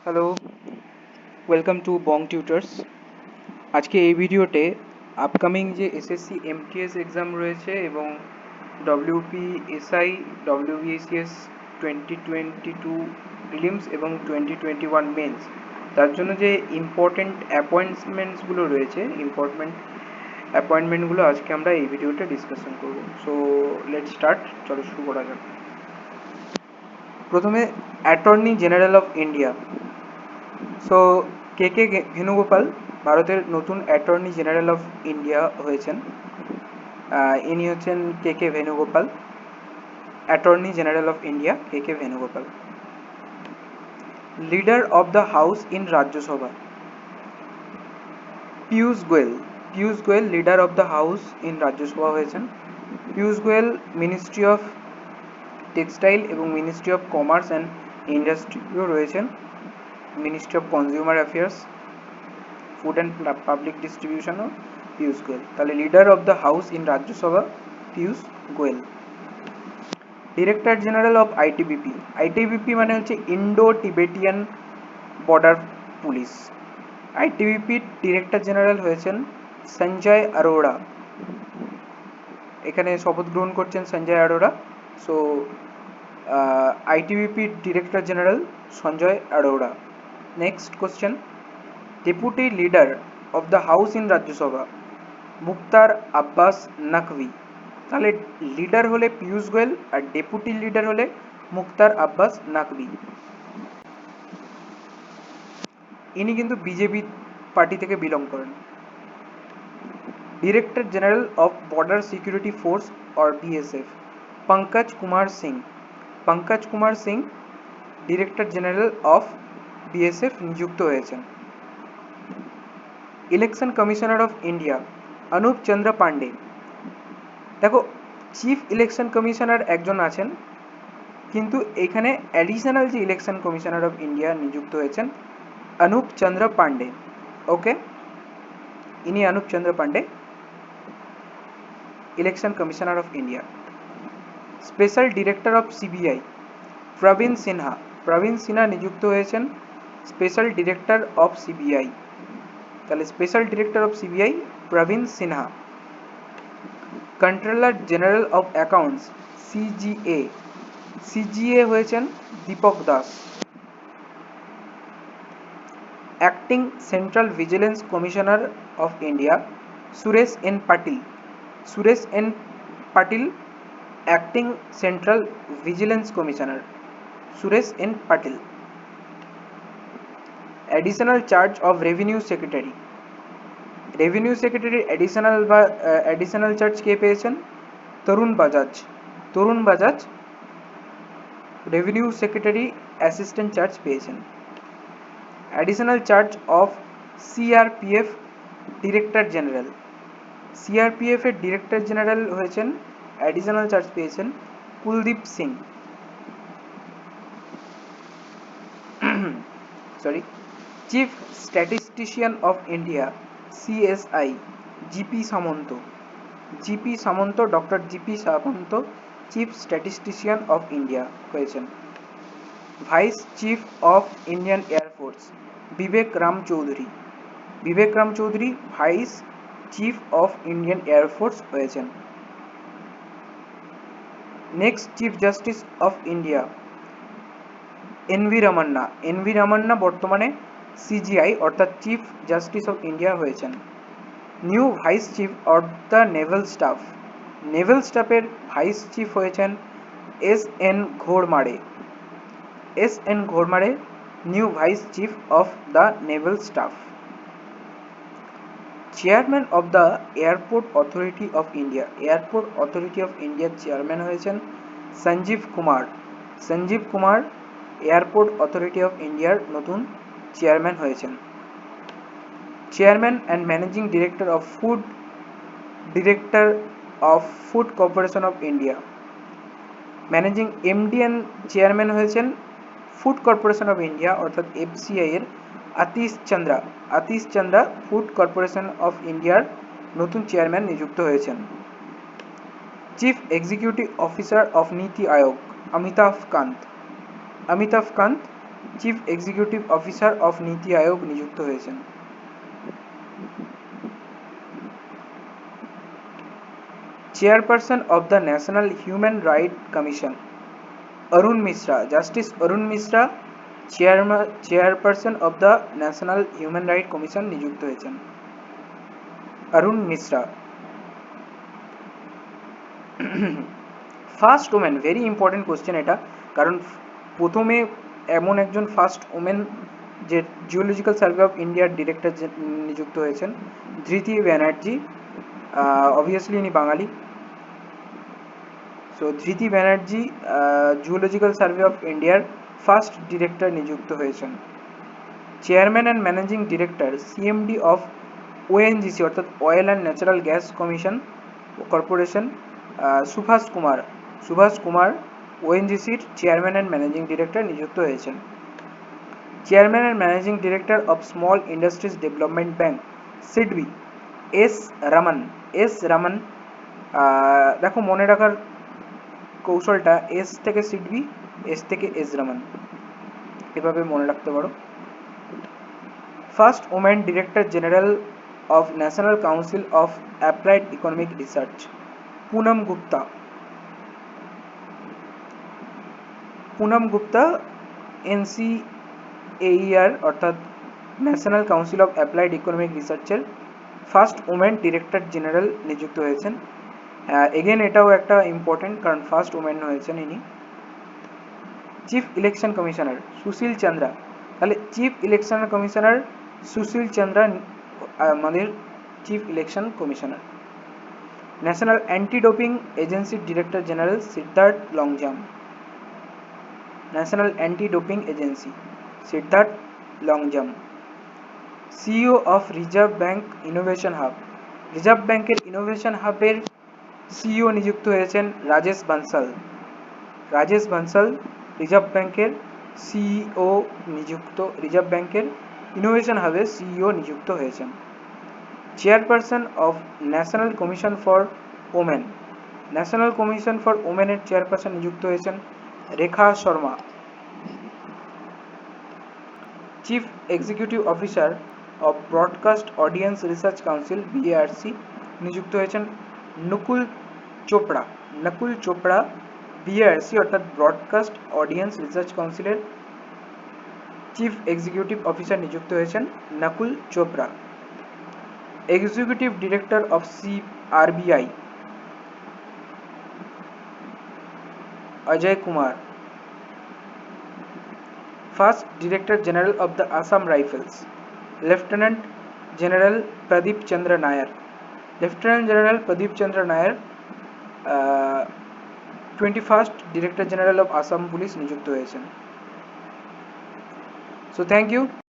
Hello, welcome to Bong tutors. আজকে এই ভিডিওতে আপকামিং যে এসএসসি এমটিএস এক্সাম রয়েছে এবং ডব্লিউপি এসআই ডব্লিউবিএসিএস 2022 প্রিলিমস এবং 2021 মেন্স, তার জন্য যে ইম্পর্টেন্ট অ্যাপয়েন্টমেন্টসগুলো রয়েছে, অ্যাপয়েন্টমেন্টগুলো আজকে আমরা এই ভিডিওতে ডিসকাশন করব। সো লেটস স্টার্ট, চলো শুরু করা যাক। প্রথমে attorney general of India. So K K Venugopal ভারতের নতুন অ্যাটর্নি জেনারেল অফ ইন্ডিয়া হয়েছেন। ইনি হচ্ছেন K K Venugopal, attorney general of India K K Venugopal. Leader of the house in Rajya Sabha Piyush Goyal. Piyush Goyal leader of the house in Rajya Sabha হয়েছেন। Piyush Goyal ministry of textile এবং ministry of commerce and ইন্ডাস্ট্রিও রয়েছেন। Ministry of consumer affairs, food and public ডিস্ট্রিবিউশনও পীয়ূষ গোয়েল। তাহলে leader of the house in Rajya Sabha Piyush Goyal. Director general of ITBP. ITBP মানে হচ্ছে Indo Tibetan border police. আইটিবিপির director general হয়েছেন সঞ্জয় অরোরা। এখানে শপথ গ্রহণ করছেন সঞ্জয় অরোরা। সো আইটিবিপির director general Sanjay Arora. Next question, deputy leader of the house in Rajya Sabha Mukhtar Abbas Naqvi. তাহলে লিডার হলে পীয়ূষ গোয়েল আর ডেপুটি লিডার হলে মুক্তার আব্বাস নাকভি। ইনি কিন্তু বিজেপি পার্টি থেকে বিলং করেন। Director general of border security force or BSF Pankaj Kumar Singh. Pankaj Kumar Singh director general of BSF নিযুক্ত হয়েছেন। Election commissioner of India Anup Chandra Pandey. দেখো, চিফ ইলেকশন কমিশনার একজন আছেন, কিন্তু এখানে অ্যাডিশনাল যে ইলেকশন কমিশনার অফ ইন্ডিয়া নিযুক্ত হয়েছেন অনুপ চন্দ্র পান্ডে। ওকে, ইনি Anup Chandra Pandey, election commissioner of India. Special director of CBI Praveen Sinha. Praveen Sinha নিযুক্ত হয়েছেন স্পেশাল ডিরেক্টর অফ সিবিআই। তাহলে special director of CBI Praveen Sinha. Controller general of accounts CGA. CGA হয়েছেন Deepak Das. Acting central vigilance commissioner of India Suresh N Patil. Suresh N Patil acting central vigilance commissioner Suresh N Patil. Additional charge of revenue secretary. Revenue সেক্রেটারির additional charge কে পেয়েছেন? Tarun Bajaj. Tarun Bajaj revenue secretary assistant charge পেয়েছেন। Additional charge of CRPF director general. CRPF এর director general হয়েছেন, additional charge পেয়েছেন Kuldeep Singh. Sorry, chief statistician of India CSI GP Samanta. GP Samanta, doctor GP Samanta chief statistician of India হয়েছেন। Vice chief of Indian air force Vivek Ram Chaudhary. Vivek Ram Chaudhary vice chief of Indian air force হয়েছেন। Next chief justice of India NV Ramana. NV Ramanna বর্তমানে CJI অর্থাৎ chief justice of India হয়েছেন। New vice chief of the naval staff. Naval স্টাফের vice chief হয়েছেন S N Ghormare. S N Ghormare new vice chief of the naval staff. Chairman of the airport authority of India. Airport authority of ইন্ডিয়ার chairman হয়েছেন Sanjeev Kumar. Sanjeev Kumar airport authority of ইন্ডিয়ার নতুন chairman হয়েছেন। Chairman and managing director of food corporation of India. Managing MD and chairman হয়েছেন food corporation of India অর্থাৎ FCI এর Atish Chandra. Atish Chandra food corporation of ইন্ডিয়ার নতুন চেয়ারম্যান নিযুক্ত হয়েছেন। Chief executive officer of Niti Aayog Amitabh Kant. Amitabh Kant chief executive officer of Niti Aayog নিযুক্ত হয়েছেন। Chairperson of the national human right commission Arun Mishra, justice Arun Mishra chairperson of the national human right commission নিযুক্ত হয়েছেন। Arun Mishra. First women, very important question এটা, কারণ প্রথমে এমন একজন ফার্স্ট ওমেন যে জিওলজিক্যাল সার্ভে অফ ইন্ডিয়ার ডিরেক্টর নিযুক্ত হয়েছেন, ধৃতি ব্যানার্জি। অবভিয়াসলি ইনি বাঙালি। So Dhriti Banerjee zoological survey of ইন্ডিয়ার ফার্স্ট ডিরেক্টর নিযুক্ত হয়েছেন। Chairman and managing director CMD of ONGC অর্থাৎ oil and natural gas commission corporation Subhash Kumar ওএনজিসির চেয়ারম্যান অ্যান্ড ম্যানেজিং ডিরেক্টর নিযুক্ত হয়েছেন। Chairman and managing director of small industries development bank SIDBI S Raman. দেখো মনে রাখার কৌশলটা, এস থেকে সিডবি, এস থেকে এস রামান, এভাবে মনে রাখতে পারো। First women director general of national council of applied economic research Poonam Gupta এনসিএইআর অর্থাৎ national council of applied economic রিসার্চের ফার্স্ট ওমেন ডিরেক্টর জেনারেল নিযুক্ত হয়েছেন। এগেন এটাও একটা ইম্পর্টেন্ট, কারণ ফার্স্ট ওমেন হয়েছেন ইনি। Chief election commissioner Sushil Chandra, তাহলে chief election commissioner Sushil Chandra আমাদের chief election commissioner. National anti doping এজেন্সির director general Siddharth Longjam. National anti doping agency Siddharth Longjam. CEO of reserve bank innovation hub, reserve ব্যাংকের ইনোভেশন হাবের সিইও নিযুক্ত হয়েছেন রাজেশ বানসাল রিজার্ভ ব্যাংকের সিইও নিযুক্ত, রিজার্ভ ব্যাংকের ইনোভেশন হাবের সিইও নিযুক্ত হয়েছেন। Chairperson of national commission for women, national commission for ওমেনের চেয়ারপারসন নিযুক্ত হয়েছেন Rekha Sharma. Chief executive officer of broadcast audience research council BARC নিযুক্ত হয়েছেন নকুল চোপড়া বিএআরসি অর্থাৎ ব্রডকাস্ট অডিয়েন্স রিসার্চ কাউন্সিলের চিফ এক্সিকিউটিভ অফিসার নিযুক্ত হয়েছেন Nakul Chopra. Executive director of RBI Ajay Kumar. First director general of the Assam rifles lieutenant general Pradeep Chandra Nair. 21st director general of Assam police নিযুক্ত হয়েছেন। So thank you.